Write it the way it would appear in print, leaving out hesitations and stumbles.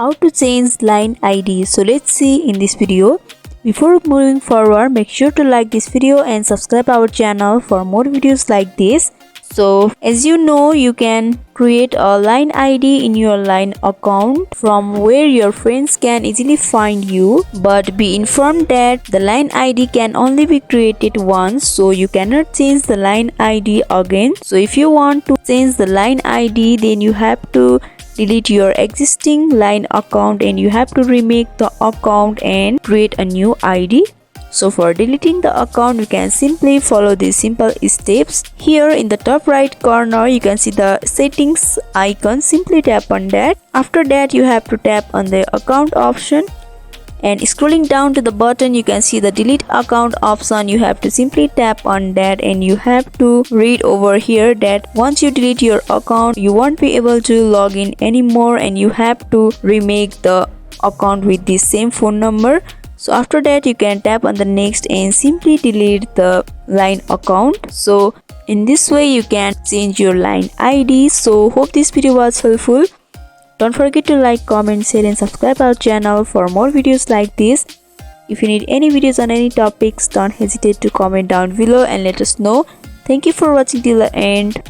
how to change line ID. So let's see in this video. Before moving forward, make sure to like this video and subscribe our channel for more videos like this. So as you know, you can create a line ID in your line account from where your friends can easily find you, but be informed that the line ID can only be created once, so you cannot change the line ID again. So if you want to change the line ID, then you have to delete your existing line account and you have to remake the account and create a new ID. So for deleting the account, you can simply follow these simple steps. Here in the top right corner, you can see the settings icon. Simply tap on that. After that, you have to tap on the account option. And scrolling down to the bottom, you can see the delete account option. You have to simply tap on that and you have to read over here that once you delete your account, you won't be able to log in anymore and you have to remake the account with the same phone number. So after that, you can tap on the next and simply delete the line account. So in this way, you can change your line ID. So hope this video was helpful. Don't forget to like, comment, share and subscribe our channel for more videos like this. If you need any videos on any topics, don't hesitate to comment down below and let us know. Thank you for watching till the end.